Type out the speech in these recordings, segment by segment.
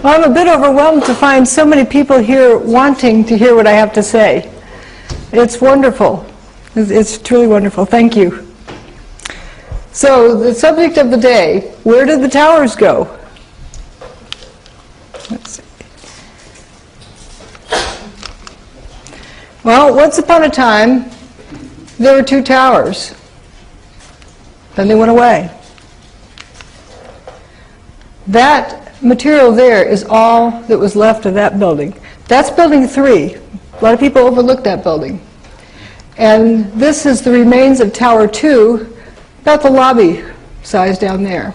Well, I'm a bit overwhelmed to find so many people here wanting to hear what I have to say. It's wonderful. It's truly wonderful. Thank you. So, the subject of the day, where did the towers go? Let's see. Well, once upon a time, there were two towers. Then they went away. That material there is all that was left of that building. That's building 3. A lot of people overlook that building. And this is the remains of Tower 2, about the lobby size down there.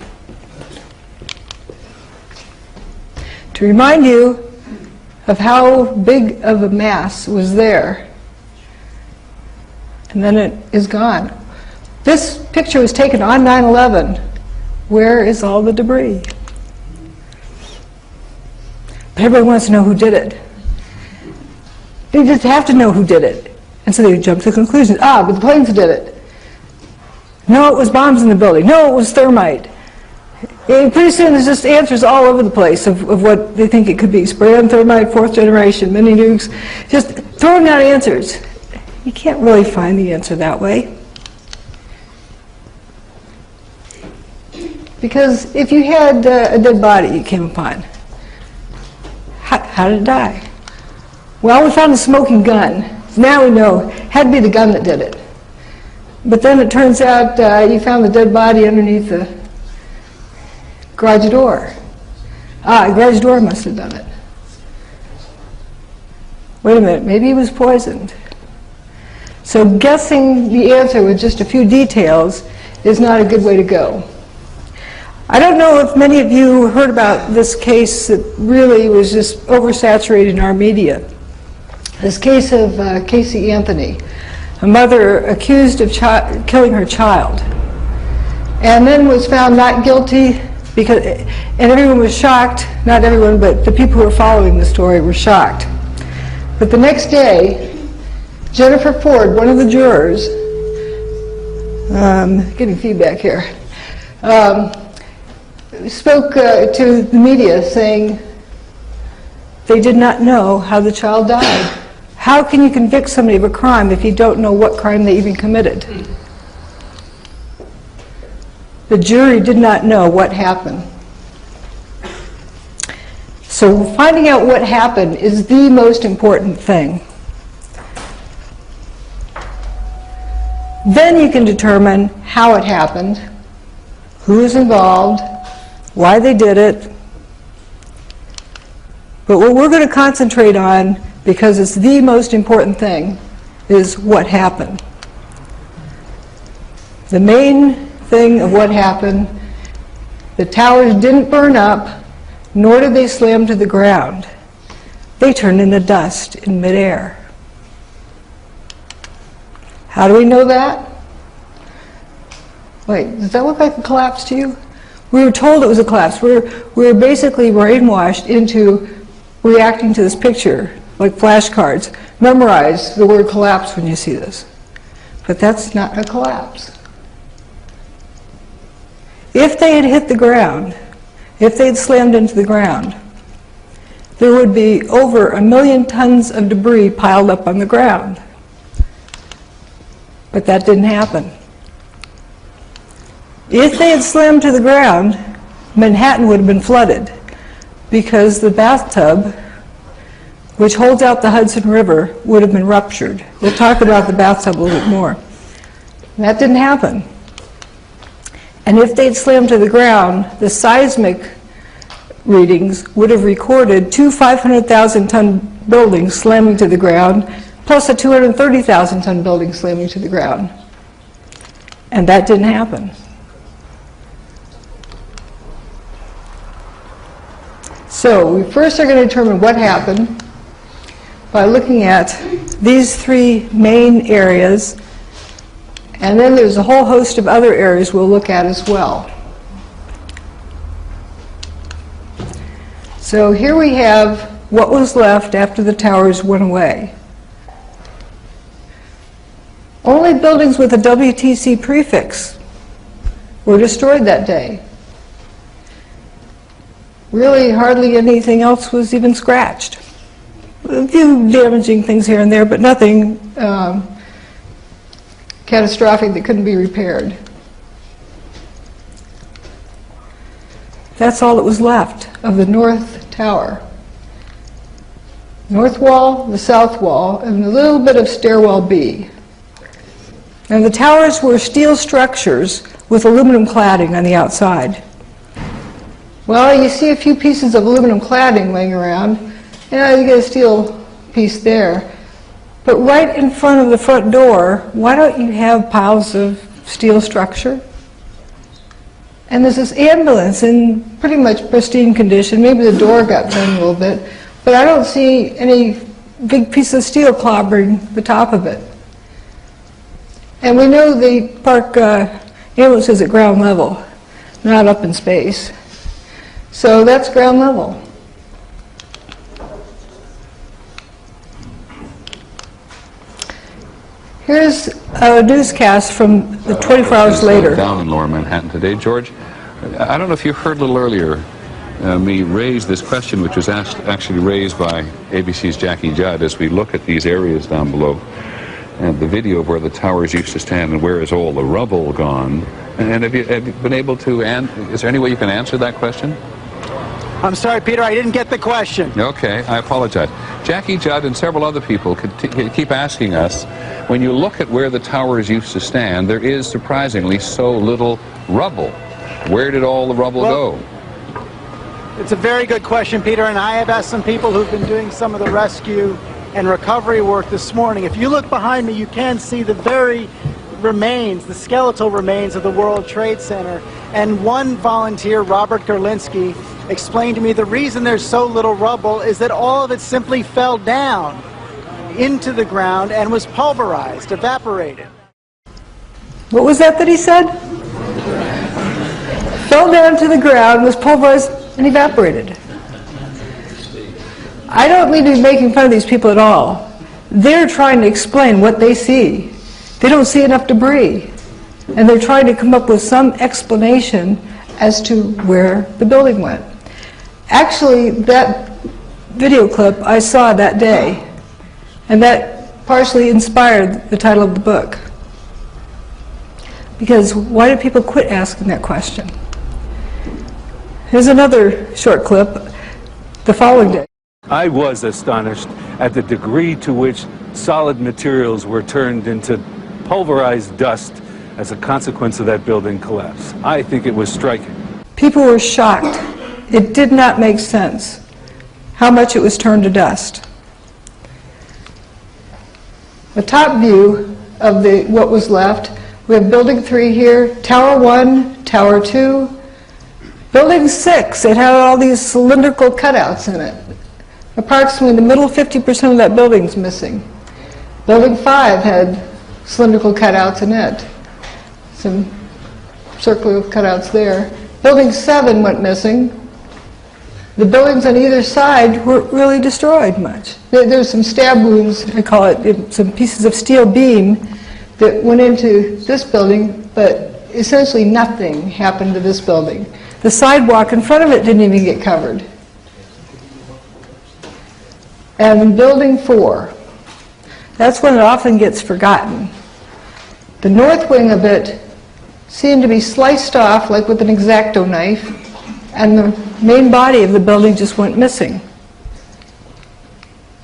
To remind you of how big of a mass was there. And then it is gone. This picture was taken on 9/11. Where is all the debris? But everybody wants to know who did it. They just have to know who did it. And so they jump to conclusions. But the planes did it. No, it was bombs in the building. No, it was thermite. And pretty soon there's just answers all over the place of what they think it could be. Spray on thermite, 4th generation, mini nukes. Just throwing out answers. You can't really find the answer that way. Because if you had a dead body you came upon, how did it die? Well, we found a smoking gun. Now we know it had to be the gun that did it. But then it turns out you found the dead body underneath the garage door. The garage door must have done it. Wait a minute, maybe he was poisoned. So guessing the answer with just a few details is not a good way to go. I don't know if many of you heard about this case that really was just oversaturated in our media. This case of Casey Anthony, a mother accused of killing her child, and then was found not guilty and everyone was shocked. Not everyone, but the people who were following the story were shocked. But the next day, Jennifer Ford, one of the jurors, getting feedback here, spoke to the media saying they did not know how the child died. How can you convict somebody of a crime if you don't know what crime they even committed? The jury did not know what happened. So finding out what happened is the most important thing. Then you can determine how it happened, who is involved, why they did it. But what we're going to concentrate on, because it's the most important thing, is what happened. The main thing of what happened, the towers didn't burn up, nor did they slam to the ground. They turned into dust in midair. How do we know that? Wait, does that look like a collapse to you? We were told it was a collapse. We were basically brainwashed into reacting to this picture, like flashcards. Memorize the word collapse when you see this. But that's not a collapse. If they had hit the ground, if they had slammed into the ground, there would be over 1 million tons of debris piled up on the ground. But that didn't happen. If they had slammed to the ground, Manhattan would have been flooded because the bathtub, which holds out the Hudson River, would have been ruptured. We'll talk about the bathtub a little bit more. That didn't happen. And if they'd slammed to the ground, the seismic readings would have recorded 2 500,000-ton buildings slamming to the ground, plus a 230,000-ton building slamming to the ground. And that didn't happen. So we first are going to determine what happened by looking at these 3 main areas, and then there's a whole host of other areas we'll look at as well. So here we have what was left after the towers went away. Only buildings with a WTC prefix were destroyed that day. Really hardly anything else was even scratched. A few damaging things here and there, but nothing catastrophic that couldn't be repaired. That's all that was left of the North Tower. North wall, the south wall, and a little bit of stairwell B. And the towers were steel structures with aluminum cladding on the outside. Well, you see a few pieces of aluminum cladding laying around. Yeah, you get a steel piece there. But right in front of the front door, why don't you have piles of steel structure? And there's this ambulance in pretty much pristine condition. Maybe the door got done a little bit, but I don't see any big piece of steel clobbering the top of it. And we know the park ambulance is at ground level, not up in space. So that's ground level. Here's a newscast from the 24 hours later. Down in Lower Manhattan today, George. I don't know if you heard a little earlier me raise this question, which was actually raised by ABC's Jackie Judd as we look at these areas down below and the video of where the towers used to stand and where is all the rubble gone. And have you been able to, is there any way you can answer that question? I'm sorry, Peter, I didn't get the question. Okay, I apologize. Jackie Judd and several other people keep asking us, when you look at where the towers used to stand, there is surprisingly so little rubble. Where did all the rubble go? It's a very good question, Peter, and I have asked some people who've been doing some of the rescue and recovery work this morning. If you look behind me, you can see the very remains, the skeletal remains of the World Trade Center. And one volunteer, Robert Gerlinski, explained to me the reason there's so little rubble is that all of it simply fell down into the ground and was pulverized, evaporated. What was that he said? Fell down to the ground, was pulverized, and evaporated. I don't mean to be making fun of these people at all. They're trying to explain what they see. They don't see enough debris. And they're trying to come up with some explanation as to where the building went. Actually, that video clip I saw that day, and that partially inspired the title of the book. Because why did people quit asking that question? Here's another short clip the following day. I was astonished at the degree to which solid materials were turned into pulverized dust as a consequence of that building collapse. I think it was striking. People were shocked. It did not make sense how much it was turned to dust. The top view of what was left, we have Building 3 here, Tower 1, Tower 2, Building 6, it had all these cylindrical cutouts in it. Approximately the middle 50% of that building's missing. Building 5 had cylindrical cutouts in it. Some circular cutouts there. Building 7 went missing. The buildings on either side weren't really destroyed much. There's some stab wounds, I call it, some pieces of steel beam that went into this building, but essentially nothing happened to this building. The sidewalk in front of it didn't even get covered. And Building 4, that's when it often gets forgotten. The north wing of it seemed to be sliced off like with an X-Acto knife, and the main body of the building just went missing.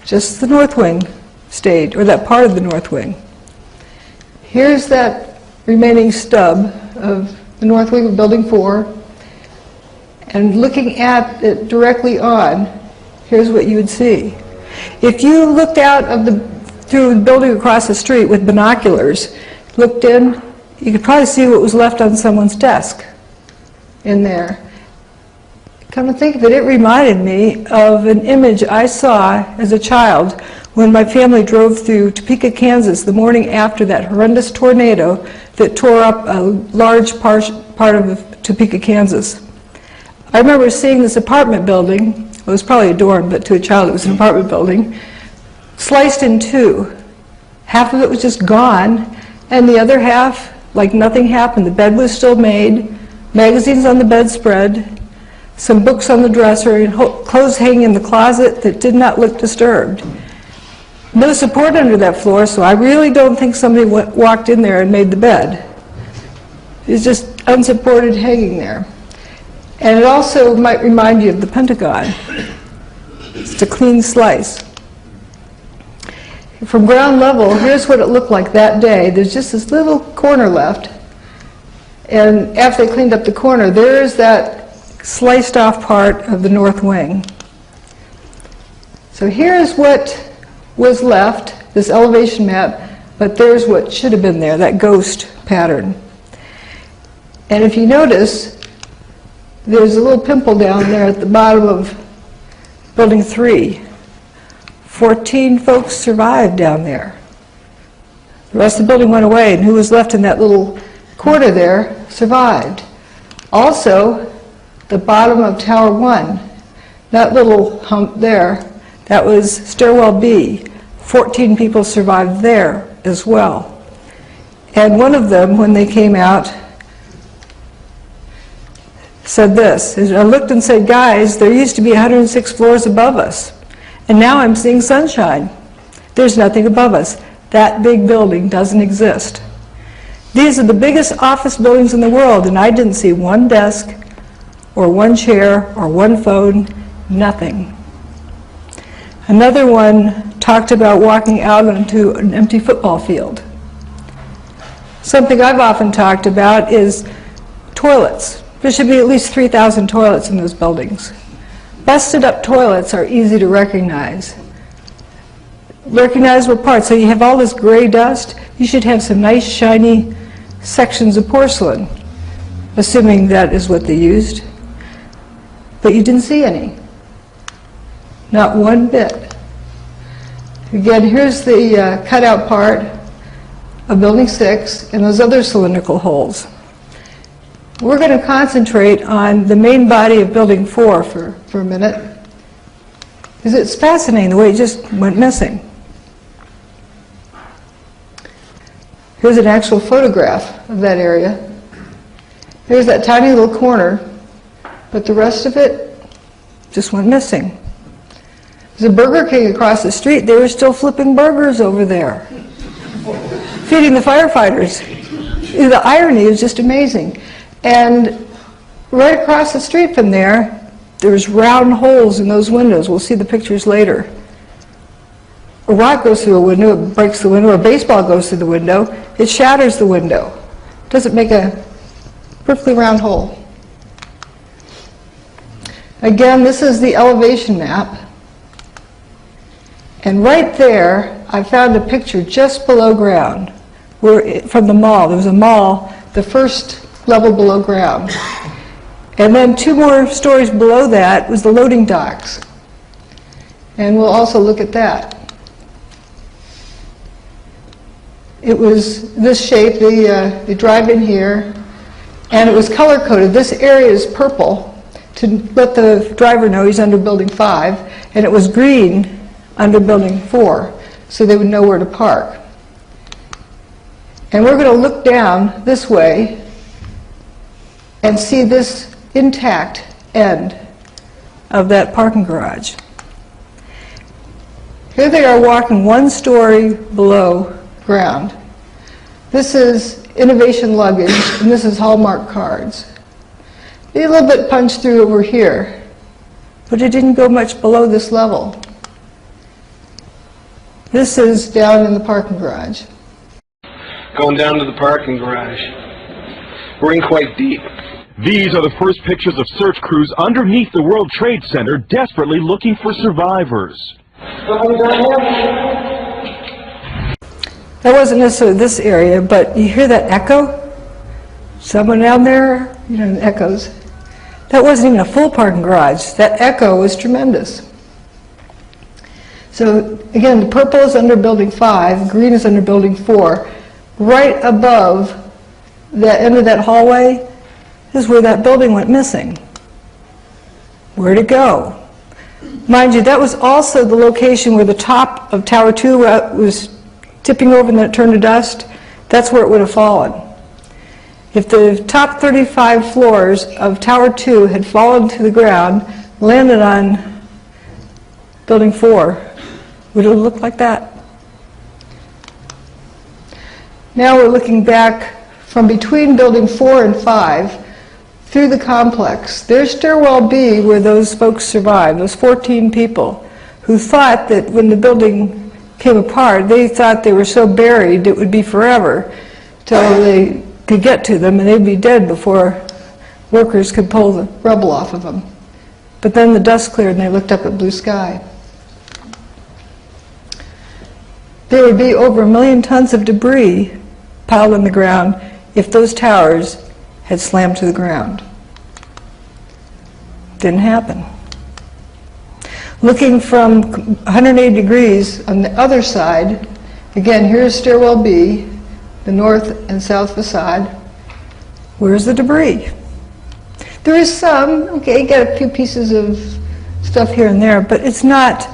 Just the north wing stayed, or that part of the north wing. Here's that remaining stub of the north wing of Building 4, and looking at it directly on, here's what you would see. If you looked out through the building across the street with binoculars, looked in, you could probably see what was left on someone's desk in there. Come to think of it, it reminded me of an image I saw as a child when my family drove through Topeka, Kansas the morning after that horrendous tornado that tore up a large part of Topeka, Kansas. I remember seeing this apartment building, it was probably a dorm, but to a child it was an apartment building, sliced in two. Half of it was just gone, and the other half, like nothing happened. The bed was still made, magazines on the bedspread, some books on the dresser, and clothes hanging in the closet that did not look disturbed. No support under that floor, so I really don't think somebody walked in there and made the bed. It's just unsupported hanging there. And it also might remind you of the Pentagon. It's a clean slice. From ground level, here's what it looked like that day. There's just this little corner left. And after they cleaned up the corner, there's that sliced off part of the north wing. So here's what was left, this elevation map, but there's what should have been there, that ghost pattern. And if you notice, there's a little pimple down there at the bottom of building 3. 14 folks survived down there. The rest of the building went away, and who was left in that little corner there survived. Also, the bottom of Tower 1, that little hump there, that was stairwell B. 14 people survived there as well. And one of them, when they came out, said this. I looked and said, guys, there used to be 106 floors above us, and now I'm seeing sunshine. There's nothing above us. That big building doesn't exist. These are the biggest office buildings in the world, and I didn't see one desk or one chair or one phone, nothing. Another one talked about walking out onto an empty football field. Something I've often talked about is toilets. There should be at least 3,000 toilets in those buildings. Busted up toilets are easy to recognize. Recognizable parts. So you have all this gray dust, you should have some nice shiny sections of porcelain, assuming that is what they used. But you didn't see any. Not one bit. Again, here's the cutout part of Building 6 and those other cylindrical holes. We're going to concentrate on the main body of Building 4 for a minute, because it's fascinating the way it just went missing. Here's an actual photograph of that area. Here's that tiny little corner, but the rest of it just went missing. There's a Burger King across the street. They were still flipping burgers over there, feeding the firefighters. The irony is just amazing. And right across the street from there, there's round holes in those windows. We'll see the pictures later. A rock goes through a window, it breaks the window, or a baseball goes through the window, it shatters the window. Doesn't make a perfectly round hole. Again, this is the elevation map. And right there, I found a picture just below ground, from the mall. There was a mall, the first level below ground. And then 2 more stories below that was the loading docks. And we'll also look at that. It was this shape, the drive-in here, and it was color-coded. This area is purple to let the driver know he's under Building 5, and it was green under Building 4, so they would know where to park. And we're going to look down this way and see this intact end of that parking garage. Here they are walking 1 story below ground. This is Innovation luggage, and this is Hallmark cards. They a little bit punched through over here, but it didn't go much below this level. This is down in the parking garage. Going down to the parking garage. We're in quite deep. These are the first pictures of search crews underneath the World Trade Center, desperately looking for survivors. That wasn't necessarily this area, but you hear that echo? Someone down there, you know, the echoes. That wasn't even a full parking garage. That echo was tremendous. So again, the purple is under Building 5, green is under Building 4. Right above the end of that hallway is where that building went missing. Where'd it go? Mind you, that was also the location where the top of Tower 2 was tipping over and then it turned to dust. That's where it would have fallen. If the top 35 floors of Tower 2 had fallen to the ground, landed on Building 4, would it look like that? Now we're looking back from between Building 4 and 5 through the complex. There's Stairwell B, where those folks survived, those 14 people who thought that when the building came apart, they thought they were so buried it would be forever till they could get to them and they'd be dead before workers could pull the rubble off of them. But then the dust cleared and they looked up at blue sky. There would be over 1 million tons of debris piled on the ground if those towers had slammed to the ground. Didn't happen. Looking from 180 degrees on the other side, again, here's Stairwell B, the north and south facade. Where's the debris? There is some, okay, you got a few pieces of stuff here and there, but it's not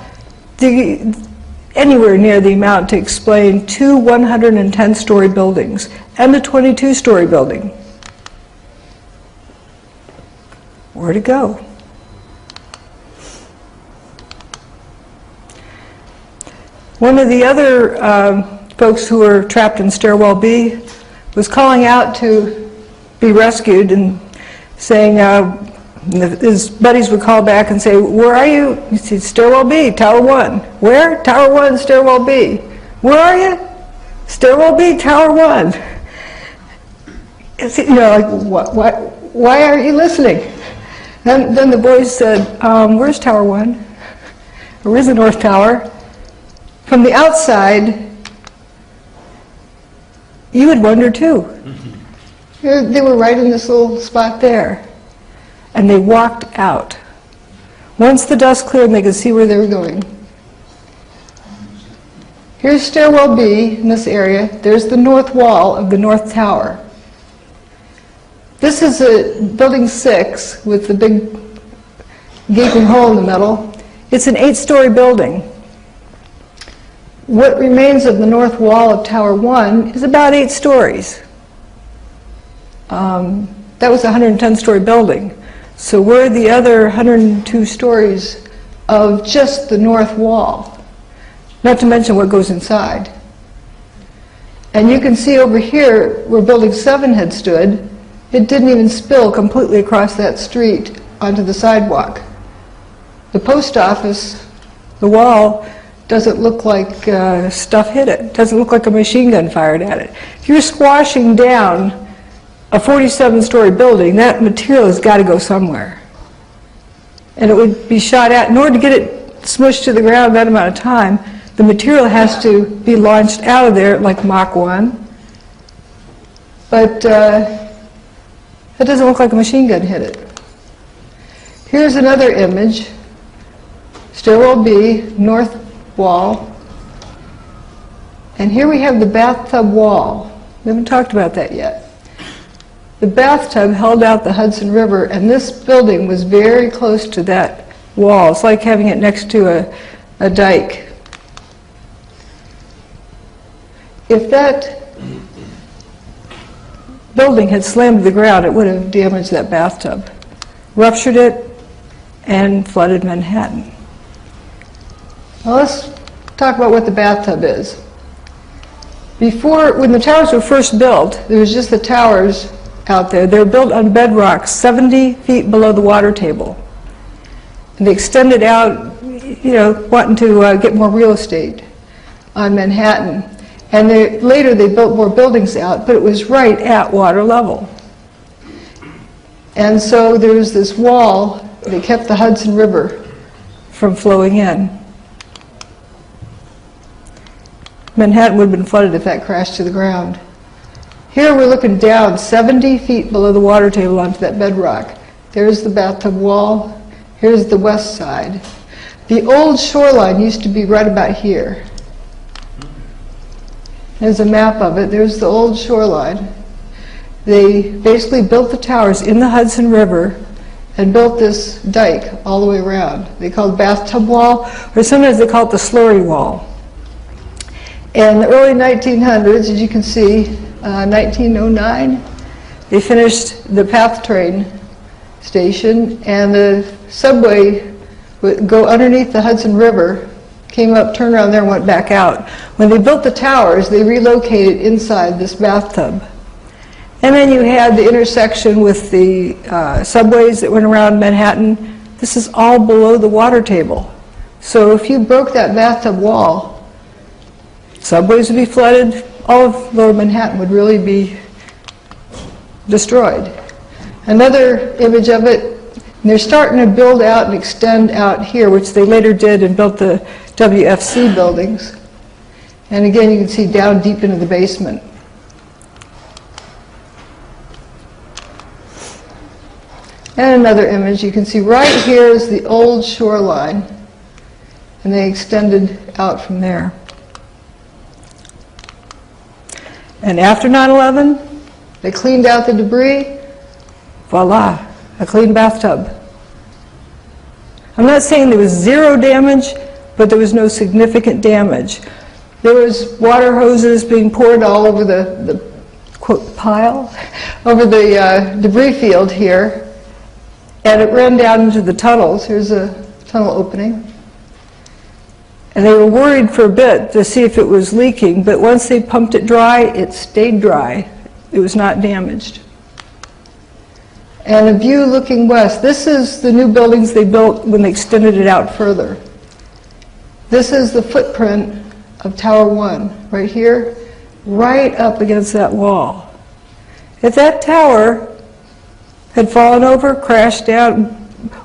anywhere near the amount to explain 2 110-story buildings and a 22-story building. Where'd it go? One of the other folks who were trapped in Stairwell B was calling out to be rescued and saying, his buddies would call back and say, where are you? He said, Stairwell B, Tower 1. Where? Tower 1, Stairwell B. Where are you? Stairwell B, Tower 1. You know, like, why aren't you listening? Then the boys said, where's Tower 1? Where's the North Tower? From the outside, you would wonder too. They were right in this little spot there. And they walked out. Once the dust cleared and they could see where they were going. Here's Stairwell B in this area. There's the north wall of the North Tower. This is a building 6 with the big gaping hole in the middle. It's an 8-story building. What remains of the north wall of Tower 1 is about 8 stories. That was a 110-story building. So where are the other 102 stories of just the north wall? Not to mention what goes inside. And you can see over here where Building 7 had stood, it didn't even spill completely across that street onto the sidewalk. The post office, the wall, doesn't look like stuff hit it. Doesn't look like a machine gun fired at it. If you're squashing down a 47-story building, that material has got to go somewhere. And it would be shot at. In order to get it smushed to the ground that amount of time, the material has to be launched out of there like Mach 1. But it doesn't look like a machine gun hit it. Here's another image. Stairwell B, north wall. And here we have the bathtub wall. We haven't talked about that yet. The bathtub held out the Hudson River, and this building was very close to that wall. It's like having it next to a dike. If that building had slammed to the ground, it would have damaged that bathtub, ruptured it, and flooded Manhattan. Well, let's talk about what the bathtub is. Before, when the towers were first built, there was just the towers out there. They were built on bedrock 70 feet below the water table. And they extended out, you know, wanting to get more real estate on Manhattan. And later they built more buildings out, but it was right at water level. And so there was this wall that kept the Hudson River from flowing in. Manhattan would have been flooded if that crashed to the ground. Here we're looking down 70 feet below the water table onto that bedrock. There's the bathtub wall. Here's the west side. The old shoreline used to be right about here. There's a map of it. There's the old shoreline. They basically built the towers in the Hudson River and built this dike all the way around. They called it bathtub wall, or sometimes they call it the slurry wall. In the early 1900s, as you can see, 1909, They finished the PATH train station, and the subway would go underneath the Hudson River, came up, turned around there, and went back out. When they built the towers, they relocated inside this bathtub. And then you had the intersection with the subways that went around Manhattan. This is all below the water table. So if you broke that bathtub wall, subways would be flooded, all of lower Manhattan would really be destroyed. Another image of it, and they're starting to build out and extend out here, which they later did and built the WFC buildings. And again, you can see down deep into the basement. And another image, you can see right here is the old shoreline, and they extended out from there. And after 9/11, they cleaned out the debris, voila, a clean bathtub. I'm not saying there was zero damage, but there was no significant damage. There was water hoses being poured all over the quote, pile, over the debris field here, and it ran down into the tunnels. Here's a tunnel opening. And they were worried for a bit to see if it was leaking, but once they pumped it dry, it stayed dry. It was not damaged. And a view looking west. This is the new buildings they built when they extended it out further. This is the footprint of Tower 1, right here, right up against that wall. If that tower had fallen over, crashed down,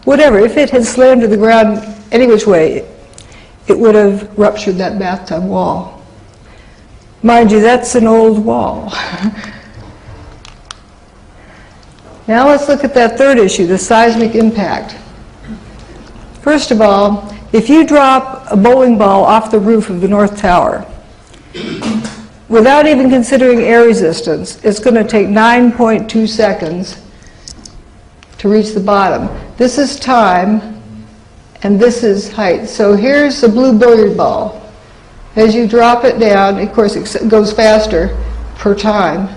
whatever, if it had slammed to the ground any which way, it would have ruptured that bathtub wall. Mind you, that's an old wall. Now let's look at that third issue, the seismic impact. First of all, if you drop a bowling ball off the roof of the North Tower, without even considering air resistance, it's going to take 9.2 seconds to reach the bottom. This is time, and this is height. So here's a blue billiard ball. As you drop it down, of course it goes faster per time.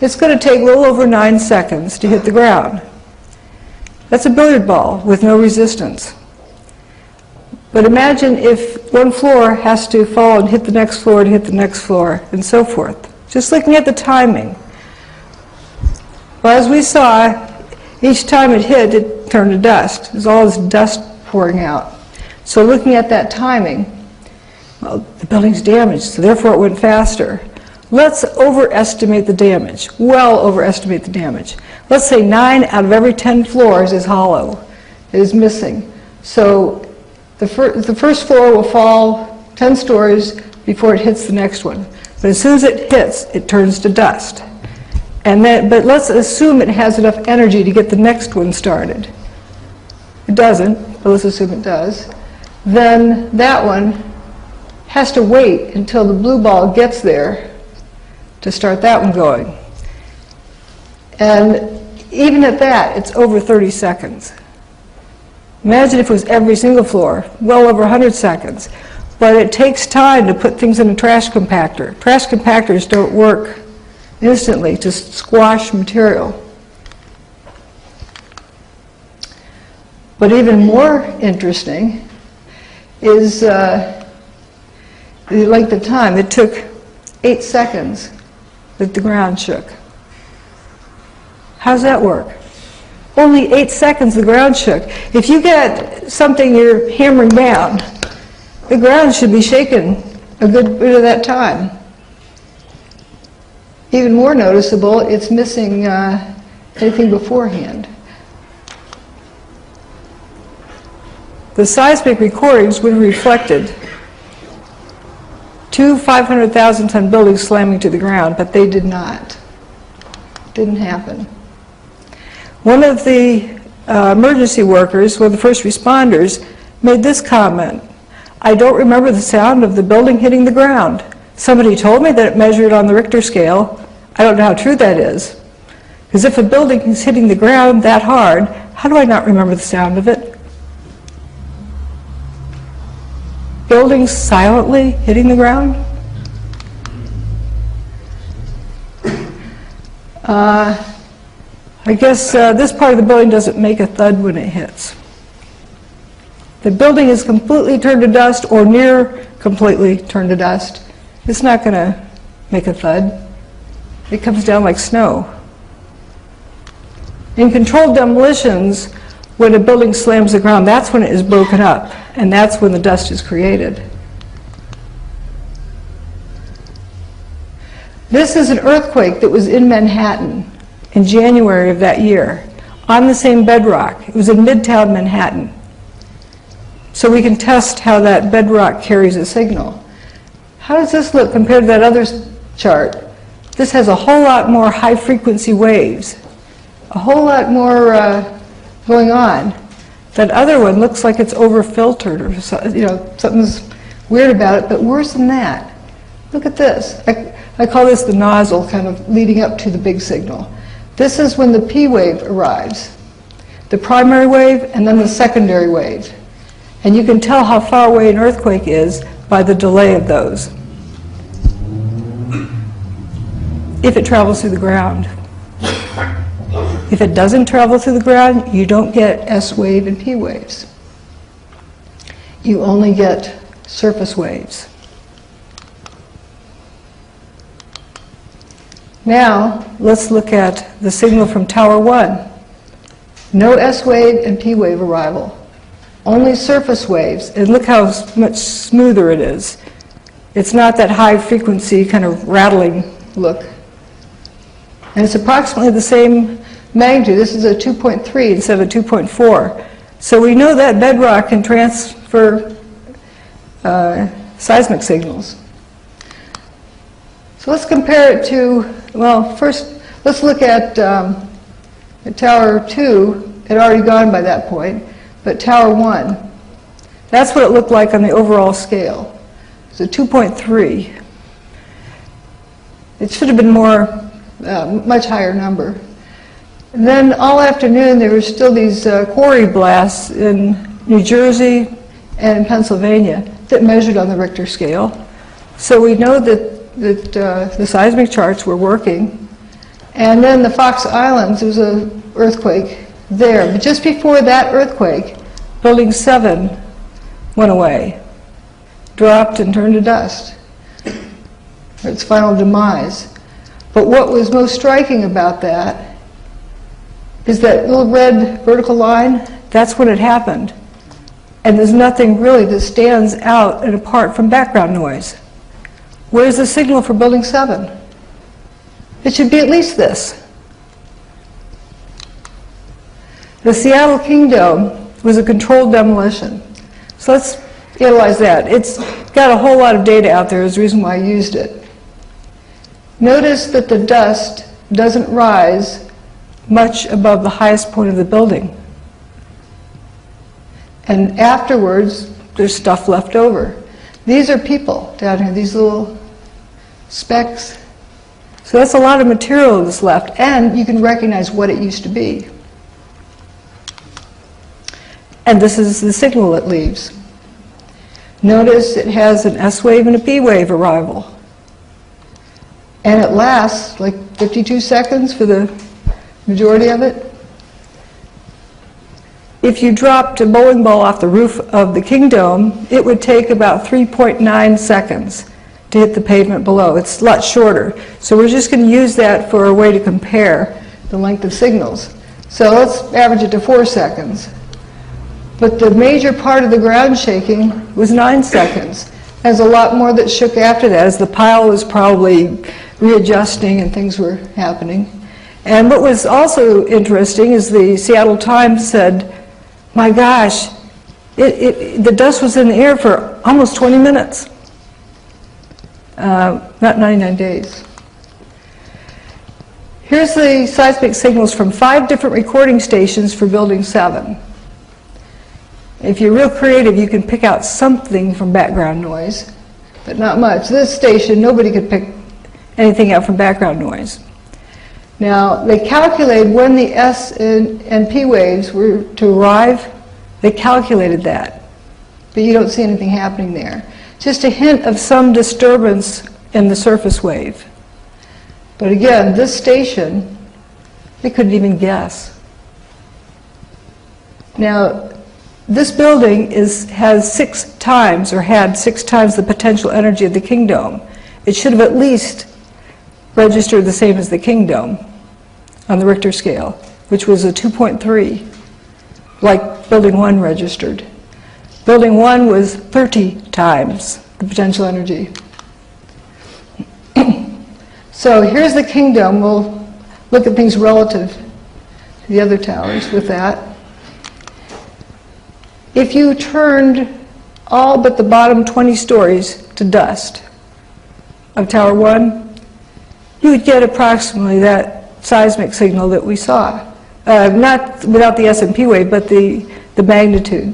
It's going to take a little over 9 seconds to hit the ground. That's a billiard ball with no resistance. But imagine if one floor has to fall and hit the next floor to hit the next floor, and so forth. Just looking at the timing. Well, as we saw, each time it hit, it turned to dust. There's all this dust pouring out. So looking at that timing, well, the building's damaged, so therefore it went faster. Let's overestimate the damage, well overestimate the damage. Let's say 9 out of every 10 floors is hollow, is missing. So the first floor will fall 10 stories before it hits the next one. But as soon as it hits, it turns to dust. And then, but let's assume it has enough energy to get the next one started. It doesn't, but let's assume it does. Then that one has to wait until the blue ball gets there to start that one going. And even at that, it's over 30 seconds. Imagine if it was every single floor, well over 100 seconds. But it takes time to put things in a trash compactor. Trash compactors don't work instantly to squash material. But even more interesting is the length of time. It took 8 seconds that the ground shook. How does that work? Only 8 seconds the ground shook. If you get something you're hammering down, the ground should be shaken a good bit of that time. Even more noticeable, it's missing anything beforehand. The seismic recordings would have reflected 2 500,000-ton buildings slamming to the ground, but they did not. Didn't happen. One of the emergency workers, one of the first responders, made this comment: "I don't remember the sound of the building hitting the ground. Somebody told me that it measured on the Richter scale. I don't know how true that is. Because if a building is hitting the ground that hard, how do I not remember the sound of it?" Buildings silently hitting the ground? I guess this part of the building doesn't make a thud when it hits. The building is completely turned to dust or near completely turned to dust. It's not going to make a thud. It comes down like snow. In controlled demolitions, when a building slams the ground, that's when it is broken up, and that's when the dust is created. This is an earthquake that was in Manhattan in January of that year, on the same bedrock. It was in Midtown Manhattan. So we can test how that bedrock carries a signal. How does this look compared to that other chart? This has a whole lot more high-frequency waves, a whole lot more going on. That other one looks like it's over-filtered, or something's weird about it, but worse than that. Look at this. I call this the nozzle, kind of leading up to the big signal. This is when the P wave arrives, the primary wave and then the secondary wave. And you can tell how far away an earthquake is by the delay of those, if it travels through the ground. If it doesn't travel through the ground, you don't get S wave and P waves. You only get surface waves. Now, let's look at the signal from Tower 1. No S wave and P wave arrival. Only surface waves. And look how much smoother it is. It's not that high frequency kind of rattling look. And it's approximately the same magnitude. This is a 2.3 instead of a 2.4. So we know that bedrock can transfer seismic signals. So let's compare it to, well, first let's look at Tower 2. It had already gone by that point, but Tower 1. That's what it looked like on the overall scale. It's a 2.3. It should have been more, much higher number. And then all afternoon there were still these quarry blasts in New Jersey and in Pennsylvania that measured on the Richter scale. So we know that the seismic charts were working. And then the Fox Islands, there was an earthquake there. But just before that earthquake, Building 7 went away, dropped and turned to dust, its final demise. But what was most striking about that is that little red vertical line, that's when it happened. And there's nothing really that stands out and apart from background noise. Where's the signal for Building 7? It should be at least this. The Seattle King Dome was a controlled demolition. So let's analyze that. It's got a whole lot of data out there. There's a reason why I used it. Notice that the dust doesn't rise much above the highest point of the building. And afterwards, there's stuff left over. These are people down here, these little specks. So that's a lot of material that's left, and you can recognize what it used to be. And this is the signal it leaves. Notice it has an S wave and a P wave arrival. And it lasts like 52 seconds for the majority of it. If you dropped a bowling ball off the roof of the King Dome, it would take about 3.9 seconds to hit the pavement below. It's a lot shorter. So we're just going to use that for a way to compare the length of signals. So let's average it to 4 seconds. But the major part of the ground shaking was 9 seconds. There's a lot more that shook after that, as the pile was probably readjusting and things were happening. And what was also interesting is the Seattle Times said, my gosh, the dust was in the air for almost 20 minutes. Not 99 days. Here's the seismic signals from 5 different recording stations for Building 7. If you're real creative, you can pick out something from background noise, but not much. This station, nobody could pick anything out from background noise. Now, they calculated when the S and P waves were to arrive. They calculated that, but you don't see anything happening there. Just a hint of some disturbance in the surface wave. But again, this station They couldn't even guess. Now, this building has 6 times, or had 6 times the potential energy of the King Dome. It should have at least registered the same as the King Dome on the Richter scale, which was a 2.3, like Building 1 registered. Building 1 was 30 times the potential energy. So here's the King Dome. We'll look at things relative to the other towers with that. If you turned all but the bottom 20 stories to dust of Tower 1, you would get approximately that seismic signal that we saw. Not without the S&P wave, but the magnitude.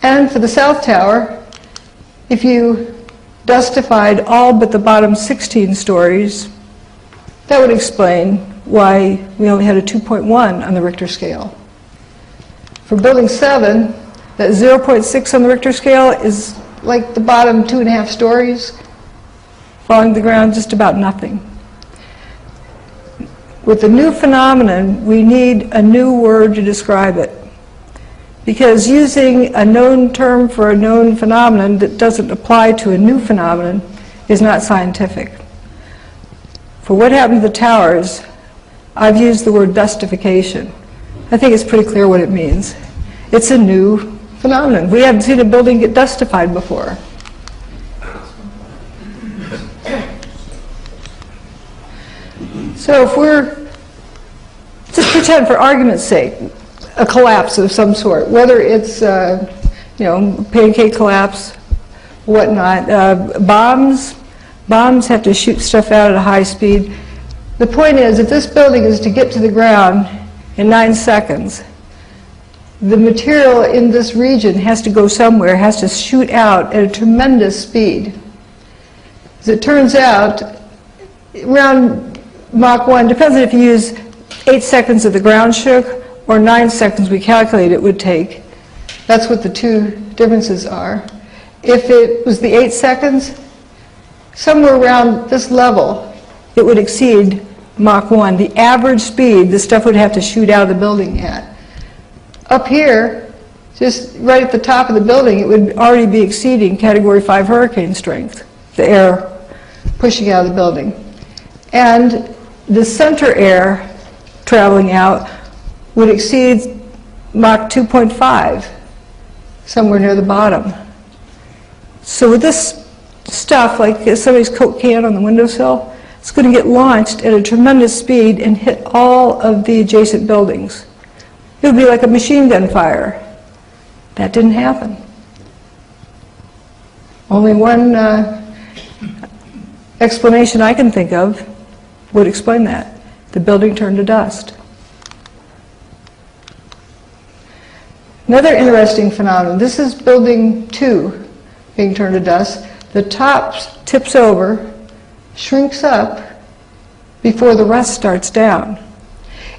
And for the South Tower, if you dustified all but the bottom 16 stories, that would explain why we only had a 2.1 on the Richter scale. For Building 7, that 0.6 on the Richter scale is like the bottom 2.5 stories falling to the ground, just about nothing. With the new phenomenon, we need a new word to describe it. Because using a known term for a known phenomenon that doesn't apply to a new phenomenon is not scientific. For what happened to the towers, I've used the word dustification. I think it's pretty clear what it means. It's a new phenomenon. We haven't seen a building get dustified before. So if we're, just pretend for argument's sake, a collapse of some sort, whether it's, pancake collapse, whatnot. Bombs have to shoot stuff out at a high speed. The point is, if this building is to get to the ground in 9 seconds, the material in this region has to go somewhere, has to shoot out at a tremendous speed. As it turns out, around Mach 1, depends on if you use 8 seconds of the ground shook or 9 seconds we calculate it would take. That's what the two differences are. If it was the 8 seconds, somewhere around this level, it would exceed Mach 1, the average speed the stuff would have to shoot out of the building at. Up here, just right at the top of the building, it would already be exceeding Category 5 hurricane strength, the air pushing out of the building. And the center air traveling out would exceed Mach 2.5, somewhere near the bottom. So with this stuff, like somebody's Coke can on the windowsill, it's going to get launched at a tremendous speed and hit all of the adjacent buildings. It would be like a machine gun fire. That didn't happen. Only one explanation I can think of would explain that. The building turned to dust. Another interesting phenomenon, this is Building 2 being turned to dust. The top tips over, shrinks up before the rest starts down.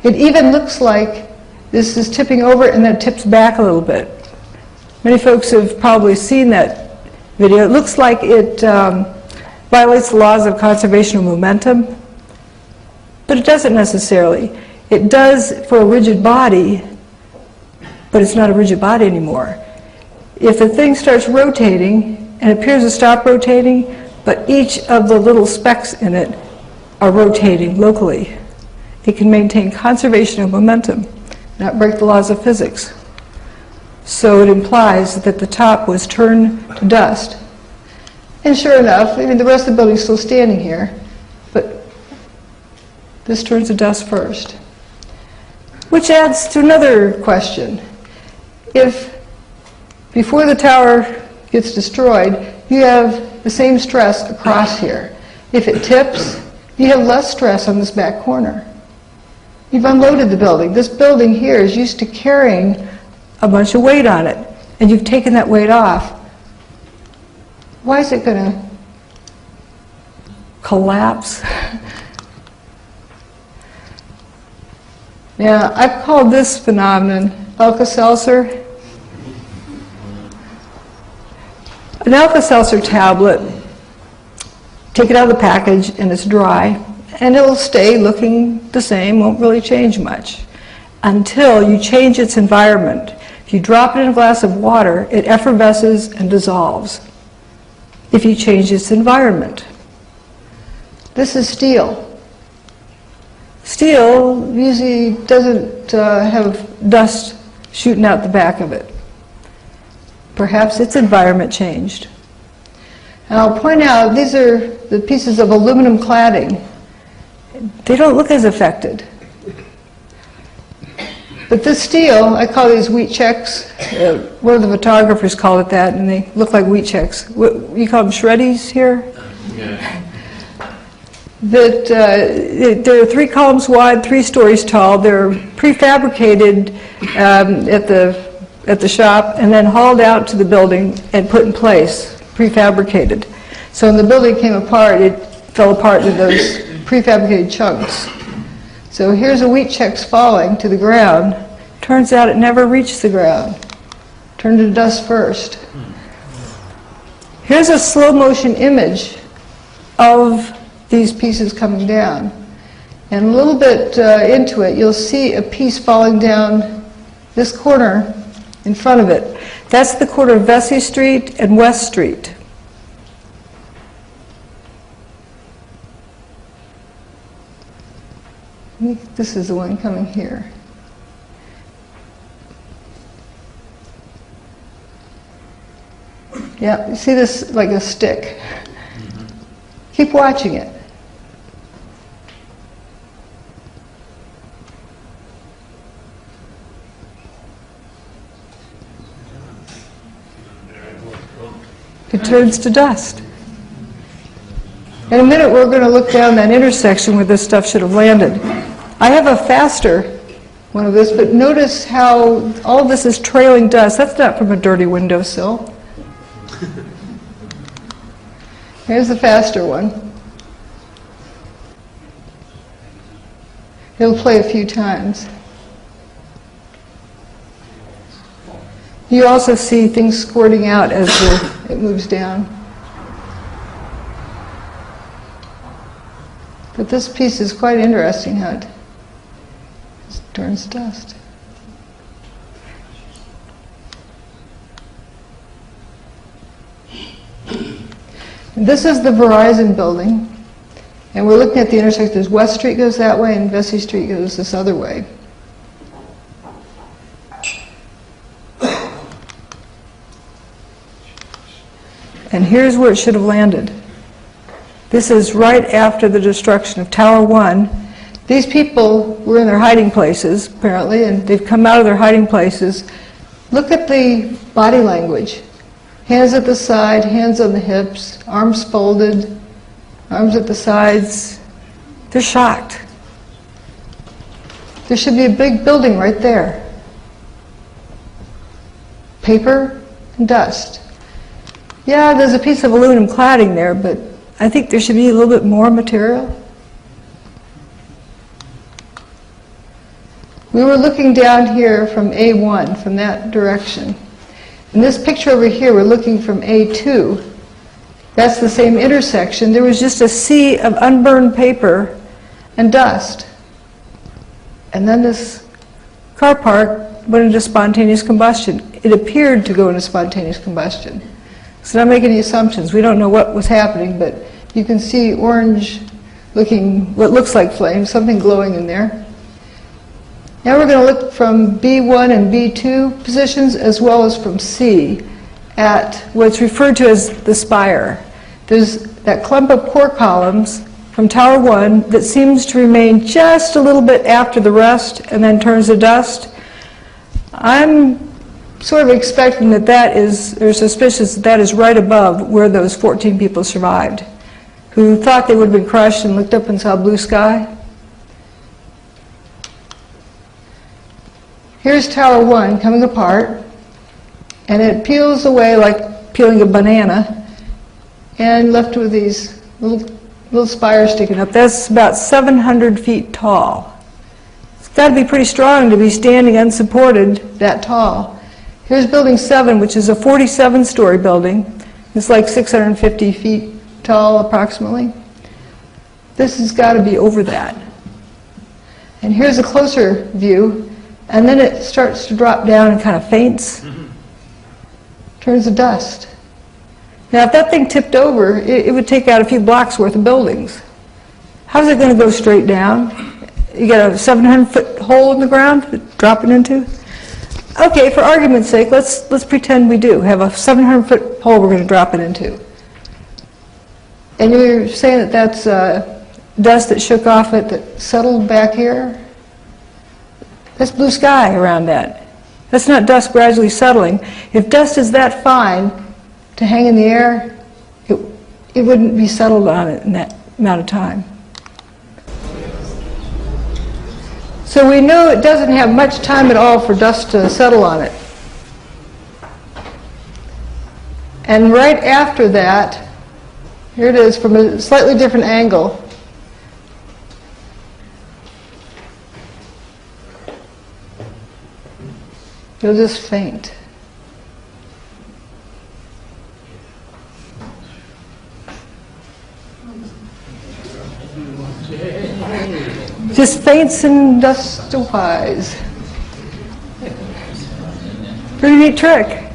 It even looks like this is tipping over and then tips back a little bit. Many folks have probably seen that video. It looks like it violates the laws of conservation of momentum, but it doesn't necessarily. It does for a rigid body, but it's not a rigid body anymore. If the thing starts rotating and appears to stop rotating, but each of the little specks in it are rotating locally, it can maintain conservation of momentum, not break the laws of physics. So it implies that the top was turned to dust. And sure enough, I mean, the rest of the building's still standing here, but this turns to dust first. Which adds to another question. If before the tower gets destroyed, you have the same stress across here. If it tips, you have less stress on this back corner. You've unloaded the building. This building here is used to carrying a bunch of weight on it, and you've taken that weight off. Why is it going to collapse? Now, I've called this phenomenon Alka-Seltzer. An Alka-Seltzer tablet, take it out of the package and it's dry, and it'll stay looking the same, won't really change much, until you change its environment. If you drop it in a glass of water, it effervesces and dissolves if you change its environment. This is steel. Steel usually doesn't have dust shooting out the back of it. Perhaps its environment changed. And I'll point out, these are the pieces of aluminum cladding. They don't look as affected. But this steel, I call these wheat checks. One of the photographers called it that, and they look like wheat checks. You call them shreddies here? Yeah. They're 3 columns wide, 3 stories tall. They're prefabricated at the shop and then hauled out to the building and put in place, prefabricated. So when the building came apart, it fell apart into those prefabricated chunks. So here's a wheat checks falling to the ground. Turns out it never reached the ground. Turned to dust first. Here's a slow motion image of these pieces coming down. And a little bit into it, you'll see a piece falling down this corner in front of it. That's the corner of Vesey Street and West Street. This is the one coming here. Yeah, you see this like a stick. Keep watching it. It turns to dust. In a minute, we're going to look down that intersection where this stuff should have landed. I have a faster one of this, but notice how all of this is trailing dust. That's not from a dirty windowsill. Here's the faster one. It'll play a few times. You also see things squirting out as it moves down. But this piece is quite interesting how it turns to dust. This is the Verizon building, and we're looking at the intersection. There's West Street goes that way, and Vesey Street goes this other way. And here's where it should have landed. This is right after the destruction of Tower 1. These people were in their hiding places, apparently, and they've come out of their hiding places. Look at the body language. Hands at the side, hands on the hips, arms folded, arms at the sides. They're shocked. There should be a big building right there. Paper and dust. Yeah, there's a piece of aluminum cladding there, but I think there should be a little bit more material. We were looking down here from A1, from that direction. In this picture over here, we're looking from A2. That's the same intersection. There was just a sea of unburned paper and dust. And then this car park went into spontaneous combustion. It appeared to go into spontaneous combustion. So not make any assumptions. We don't know what was happening, but you can see orange looking, what looks like flames, something glowing in there. Now we're going to look from B1 and B2 positions as well as from C at what's referred to as the spire. There's that clump of core columns from Tower 1 that seems to remain just a little bit after the rest and then turns to dust. I'm sort of expecting that or suspicious that is right above where those 14 people survived, who thought they would have been crushed and looked up and saw blue sky. Here's Tower 1 coming apart, and it peels away like peeling a banana, and left with these little spires sticking up. That's about 700 feet tall. It's got to be pretty strong to be standing unsupported that tall. Here's Building 7, which is a 47-story building. It's like 650 feet tall, approximately. This has got to be over that. And here's a closer view, and then it starts to drop down and kind of faints, turns to dust. Now, if that thing tipped over, it would take out a few blocks worth of buildings. How's it going to go straight down? You got a 700-foot hole in the ground to drop it into? Okay, for argument's sake, let's pretend we do have a 700-foot hole we're going to drop it into. And you're saying that that's dust that shook off it that settled back here? That's blue sky around that. That's not dust gradually settling. If dust is that fine to hang in the air, it wouldn't be settled on it in that amount of time. So we know it doesn't have much time at all for dust to settle on it. And right after that, here it is from a slightly different angle. It'll just faint. Just faints and dustifies. Pretty neat trick.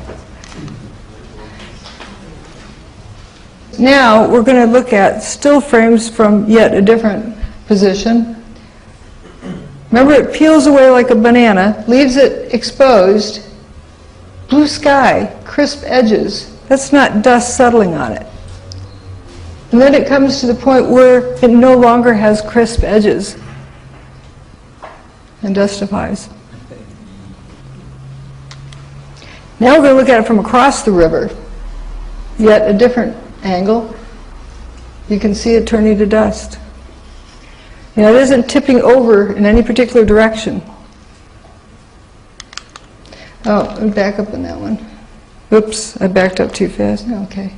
Now we're going to look at still frames from yet a different position. Remember, it peels away like a banana, leaves it exposed. Blue sky, crisp edges. That's not dust settling on it. And then it comes to the point where it no longer has crisp edges and dustifies. Now we're going to look at it from across the river, yet a different angle. You can see it turning to dust. You know, it isn't tipping over in any particular direction. Oh, let me back up on that one. Oops, I backed up too fast. Okay.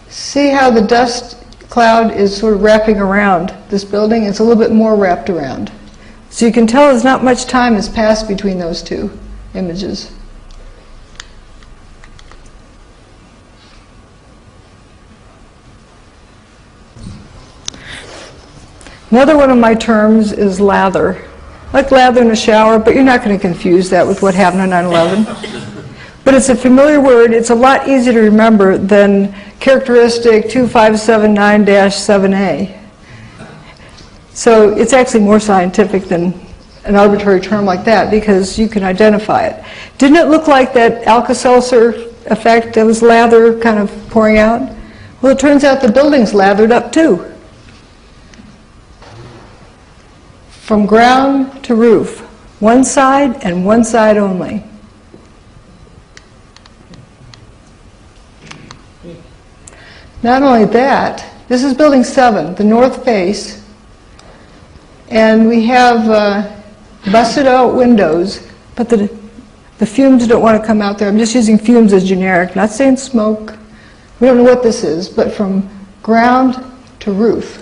See how the dust cloud is sort of wrapping around this building? It's a little bit more wrapped around. So you can tell there's not much time has passed between those two images. Another one of my terms is lather. Like lather in a shower, but you're not going to confuse that with what happened on 9/11. But it's a familiar word. It's a lot easier to remember than characteristic 2579-7A. So it's actually more scientific than an arbitrary term like that because you can identify it. Didn't it look like that Alka-Seltzer effect that was lather kind of pouring out? Well, it turns out the building's lathered up too. From ground to roof, one side and one side only. Not only that, this is building 7, the north face, and we have busted out windows, but the fumes don't want to come out there. I'm just using fumes as generic, not saying smoke. We don't know what this is, but from ground to roof.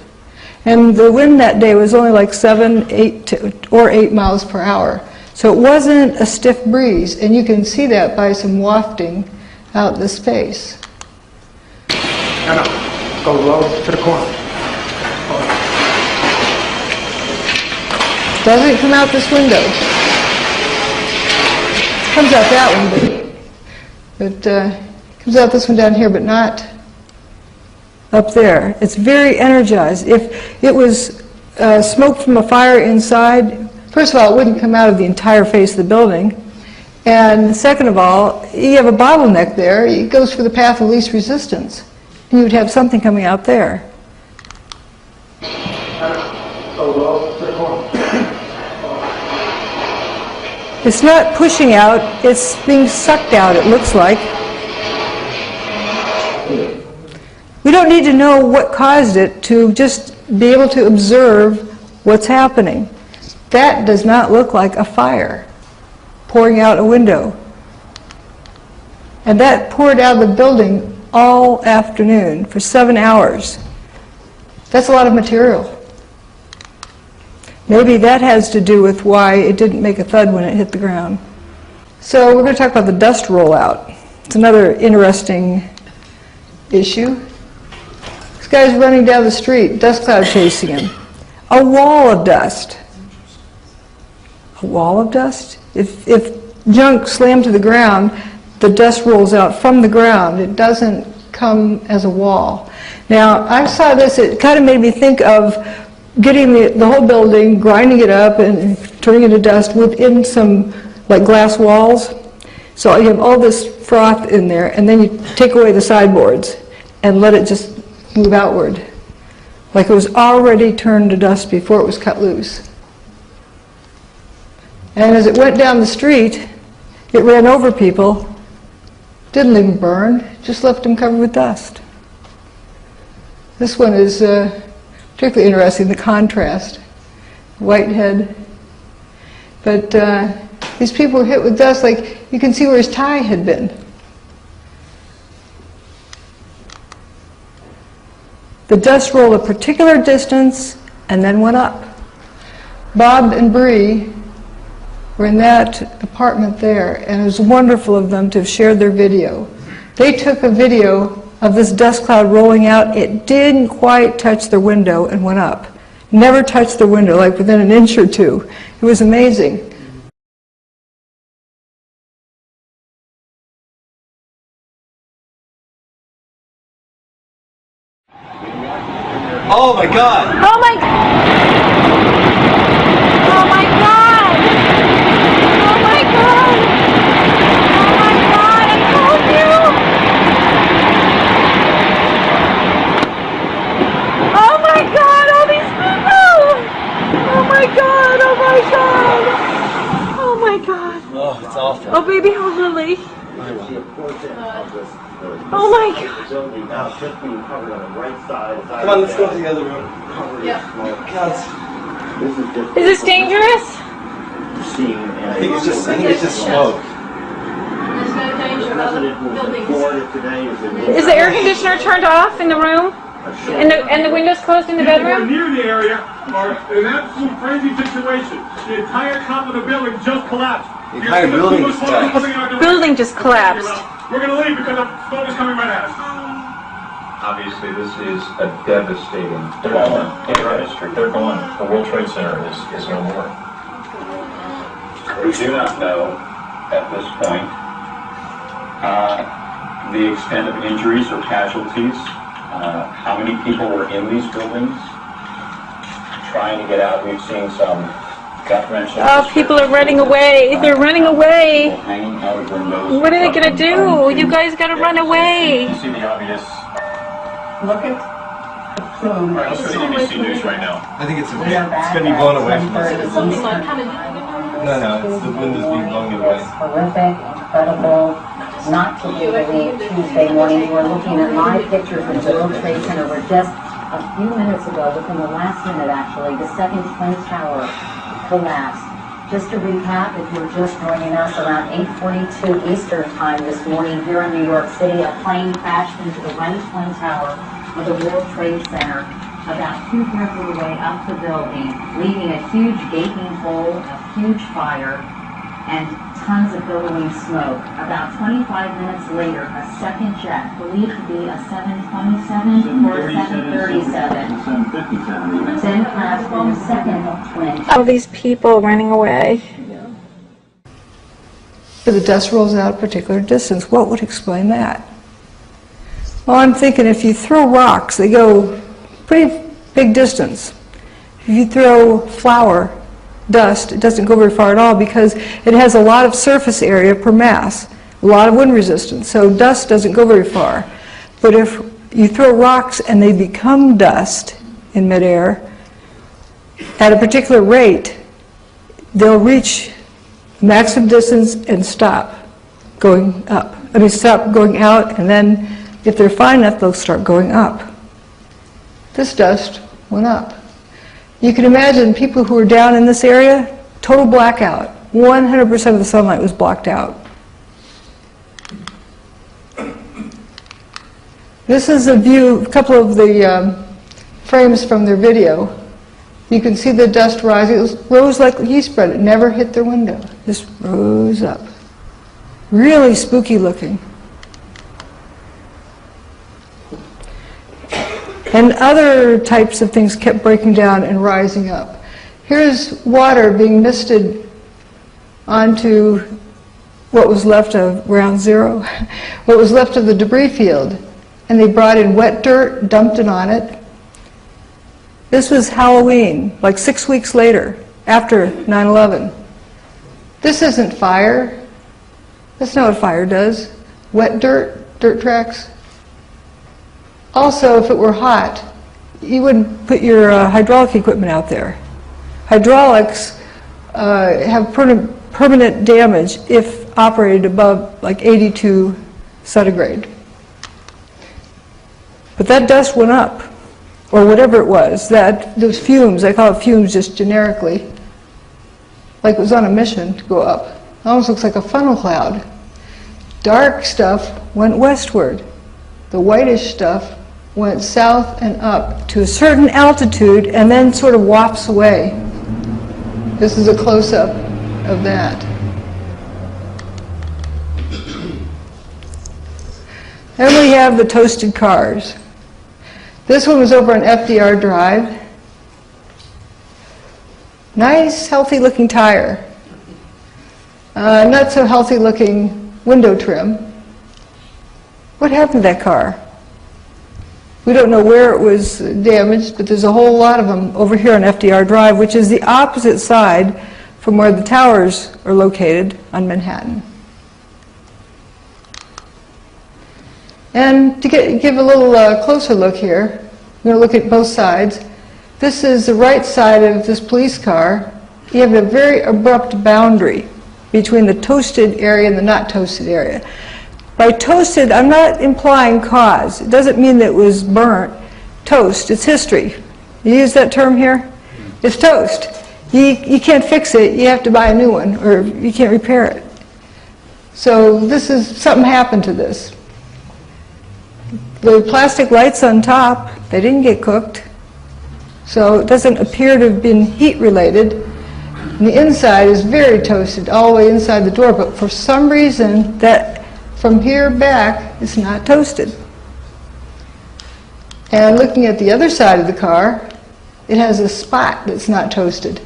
And the wind that day was only like 7, 8 or 8 miles per hour. So it wasn't a stiff breeze, and you can see that by some wafting out the space. No, go low to the corner. Doesn't come out this window. Comes out that one, but comes out this one down here, but not up there. It's very energized. If it was smoke from a fire inside, first of all, it wouldn't come out of the entire face of the building. And second of all, you have a bottleneck there. It goes for the path of least resistance. And you would have something coming out there. Go low to the corner. It's not pushing out, it's being sucked out, it looks like. We don't need to know what caused it to just be able to observe what's happening. That does not look like a fire pouring out a window. And that poured out of the building all afternoon for 7 hours. That's a lot of material. Maybe that has to do with why it didn't make a thud when it hit the ground. So we're going to talk about the dust rollout. It's another interesting issue. guy's running down the street, dust cloud chasing him. A wall of dust. A wall of dust? If junk slammed to the ground, the dust rolls out from the ground. It doesn't come as a wall. Now, I saw this, it kind of made me think of getting the whole building, grinding it up and turning it to dust within some like glass walls. So you have all this froth in there, and then you take away the sideboards and let it just move outward. Like it was already turned to dust before it was cut loose. And as it went down the street, it ran over people, didn't leave them burn, just left them covered with dust. This one is particularly interesting, the contrast. Whitehead. But these people were hit with dust, like you can see where his tie had been. The dust rolled a particular distance and then went up. Bob and Bree were in that apartment there, and it was wonderful of them to have shared their video. They took a video of this dust cloud rolling out. It didn't quite touch their window and went up. Never touched the window, like within an inch or two. It was amazing. Oh my God! Oh my God! Oh my God! Oh my God! Oh my God! I told you! Oh my God! All these people! Oh my God! Oh my God! Oh my God! Oh, it's awful. Oh baby, hold Lily. Oh my God! Come on, let's go to the other room. God. Is this dangerous? I think it's just smoke. Is the air conditioner turned off in the room? And the windows closed in the bedroom? Near the area are an absolute crazy situation. The entire top of the building just collapsed. The entire building just collapsed. Building just collapsed. We're going to leave because the smoke is coming right at us. Obviously, this is a devastating development in our history. They're gone. The World Trade Center is no more. We do not know at this point the extent of injuries or casualties, how many people were in these buildings trying to get out. We've seen some gut-wrenching. Oh, people are running away. They're running away. Hanging out of windows. What are they going to do? You guys got to run away. You see the obvious. Look at the plume. All right, let's go to ABC News right now. I think it's going to be blown away from us. No, it's the wind is being blown away. Horrific, incredible, not to be believed. Tuesday morning, we're looking at live pictures of the World Trade Center where just a few minutes ago, within the last minute actually, the second Twin Tower collapsed. Just to recap, if you're just joining us, around 8:42 Eastern Time this morning here in New York City, a plane crashed into the right Twin Tower of the World Trade Center about 2/3 of the way up the building, leaving a huge gaping hole, a huge fire, and tons of billowing smoke. About 25 minutes later, a second jet, believed to be a 727 or a 737, then crashed in the second twin. All these people running away. But the dust rolls out a particular distance. What would explain that? Well, I'm thinking if you throw rocks, they go pretty big distance. If you throw flour, dust, it doesn't go very far at all because it has a lot of surface area per mass, a lot of wind resistance, so dust doesn't go very far. But if you throw rocks and they become dust in midair, at a particular rate, they'll reach maximum distance and stop going up. I mean, stop going out, and then if they're fine enough, they'll start going up. This dust went up. You can imagine people who were down in this area, total blackout. 100% of the sunlight was blocked out. This is a view, a couple of the frames from their video. You can see the dust rising. It rose like yeast bread. It never hit their window. Just rose up. Really spooky looking. And other types of things kept breaking down and rising up. Here's water being misted onto what was left of ground zero, what was left of the debris field. And they brought in wet dirt, dumped it on it. This was Halloween, like 6 weeks later, after 9/11. This isn't fire. That's not what fire does. Wet dirt, dirt tracks. Also, if it were hot, you wouldn't put your hydraulic equipment out there. Hydraulics have permanent damage if operated above like 82 centigrade. But that dust went up, or whatever it was, those fumes, I call it fumes just generically, like it was on a mission to go up. It almost looks like a funnel cloud. Dark stuff went westward. The whitish stuff went south and up to a certain altitude and then sort of wafts away. This is a close-up of that. Then we have the toasted cars. This one was over on FDR Drive. Nice, healthy-looking tire. Not so healthy-looking window trim. What happened to that car? We don't know where it was damaged, but there's a whole lot of them over here on FDR Drive, which is the opposite side from where the towers are located on Manhattan. And to give a little closer look here, I'm going to look at both sides. This is the right side of this police car. You have a very abrupt boundary between the toasted area and the not toasted area. By toasted, I'm not implying cause. It doesn't mean that it was burnt. Toast, it's history. You use that term here? It's toast. You can't fix it, you have to buy a new one, or you can't repair it. So this is, something happened to this. The plastic lights on top, they didn't get cooked. So it doesn't appear to have been heat related. And the inside is very toasted, all the way inside the door, but for some reason, that from here back is not toasted. And looking at the other side of the car, it has a spot that's not toasted.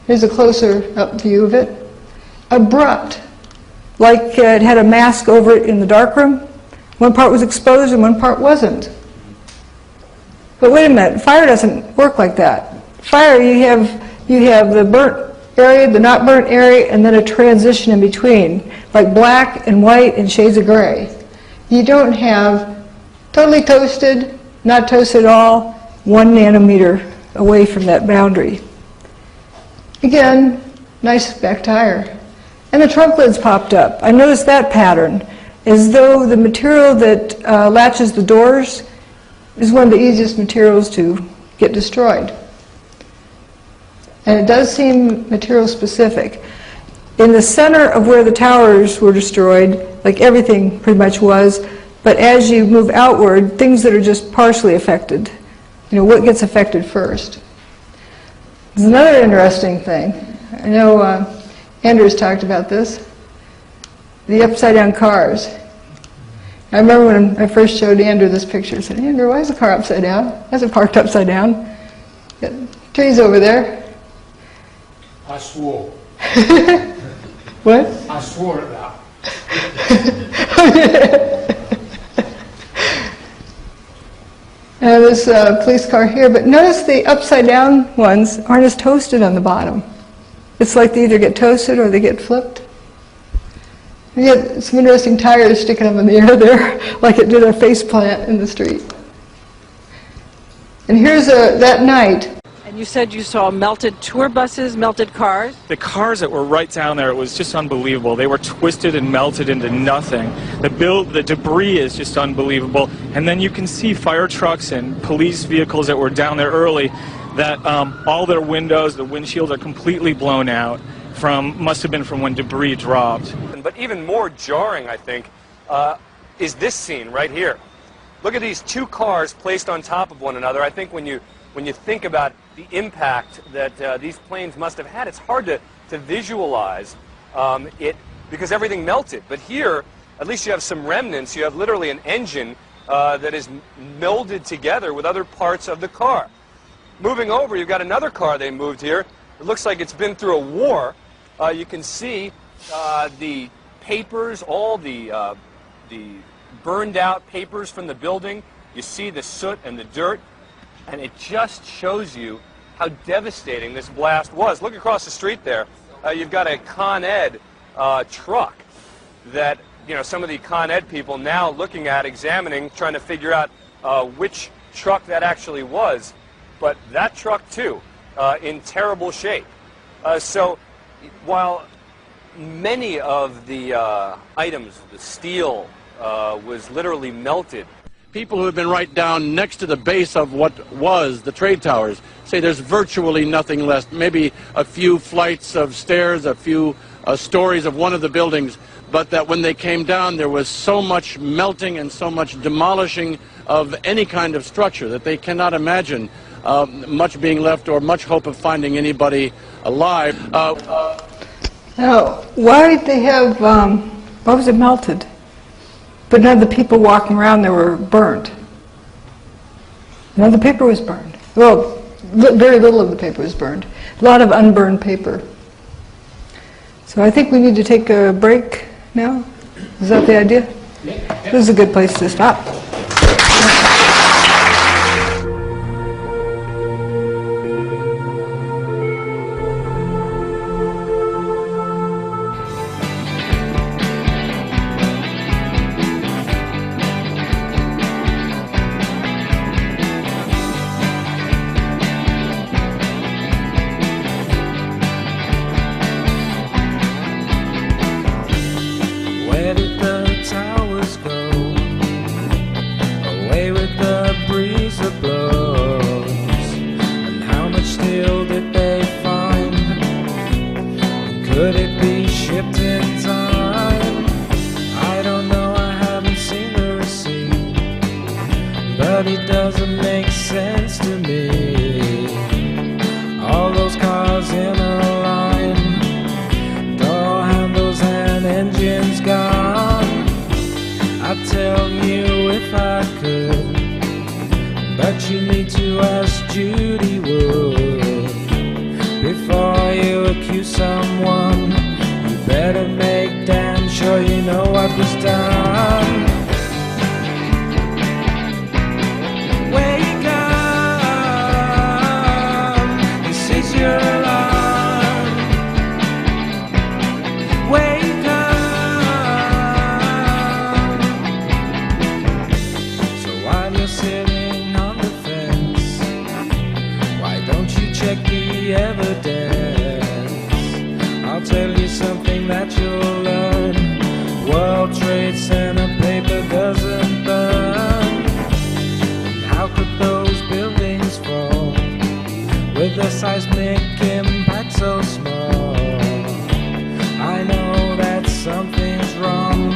Here's a closer up view of it. Abrupt, like it had a mask over it in the darkroom. One part was exposed and one part wasn't. But wait a minute, fire doesn't work like that. Fire, you have the burnt area, the not burnt area, and then a transition in between, like black and white and shades of gray. You don't have totally toasted, not toasted at all, 1 nanometer away from that boundary. Again, nice back tire. And the trunk lids popped up. I noticed that pattern, as though the material that latches the doors is one of the easiest materials to get destroyed. And it does seem material specific. In the center of where the towers were destroyed, like everything pretty much was, but as you move outward, things that are just partially affected. You know, what gets affected first? There's another interesting thing. I know Andrew's talked about this. The upside down cars. I remember when I first showed Andrew this picture, I said, Andrew, why is the car upside down? Why is it parked upside down? Got trees over there. I swore. What? I swore at that. This police car here, but notice the upside down ones aren't as toasted on the bottom. It's like they either get toasted or they get flipped. And yet some interesting tires sticking up in the air there, like it did a face plant in the street. And here's that night. And you said you saw melted tour buses, melted cars? The cars that were right down there, it was just unbelievable. They were twisted and melted into nothing. The debris is just unbelievable. And then you can see fire trucks and police vehicles that were down there early that all their windows, the windshields are completely blown out must have been from when debris dropped. But even more jarring, I think, is this scene right here. Look at these two cars placed on top of one another. I think when you think about the impact that these planes must have had, it's hard to visualize it because everything melted. But here, at least you have some remnants. You have literally an engine that is melded together with other parts of the car. Moving over, you've got another car they moved here. It looks like it's been through a war. You can see the papers, all the burned out papers from the building. You see the soot and the dirt, and it just shows you how devastating this blast was. Look across the street there. You've got a Con Ed truck that, you know, some of the Con Ed people now looking at, examining, trying to figure out which truck that actually was. But that truck, too, in terrible shape. So while many of the items, the steel, was literally melted. People who have been right down next to the base of what was the trade towers say there's virtually nothing left. Maybe a few flights of stairs, a few stories of one of the buildings, but that when they came down there was so much melting and so much demolishing of any kind of structure that they cannot imagine much being left or much hope of finding anybody alive. Now, why did they have, why was it melted? But none of the people walking around there were burned. None of the paper was burned. Well, very little of the paper was burned. A lot of unburned paper. So I think we need to take a break now. Is that the idea? This is a good place to stop. Where did the towers go? Away with the breeze that blows. And how much steel did they find? Could it be shipped in time? I don't know, I haven't seen the receipt, but it doesn't make sense to me. All those cars in a line, door handles and engines gone. I'd tell you if I could, but you need to ask Judy Wood. Before you accuse someone, you better make damn sure you know what was done. Wake up, this is your alarm. Wake up. So while you're sitting on the fence, why don't you check the evidence? I'll tell you something that you'll learn. World Trade Center paper doesn't burn. And how could those buildings fall with a seismic impact so small? I know that something's wrong.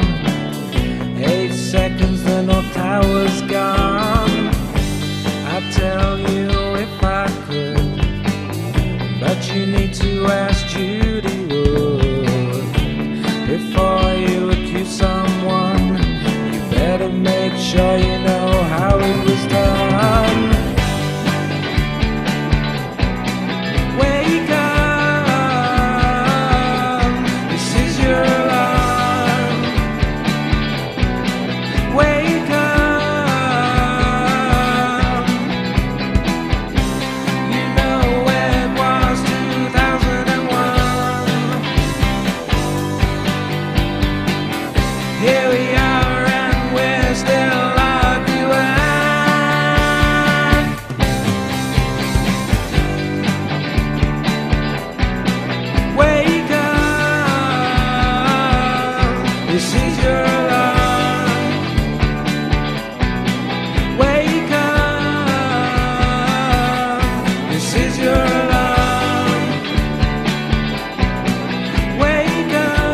8 seconds, the North Tower's gone. I'd tell you if I could, but you need to ask Judy Wood. Before you accuse someone, you better make sure you know how it was done. Wake up, this is your alarm. Wake up, you know it was 2001. Here we are and we're still arguing. Wake up, this is your alarm. Wake up, this is your alarm. Wake up,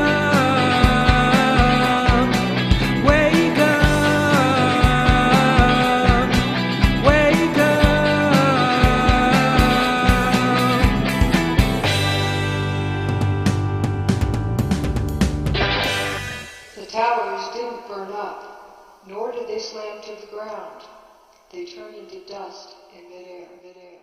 wake up, wake up. The towers didn't burn up. nor did they slam to the ground. They turned into dust in midair.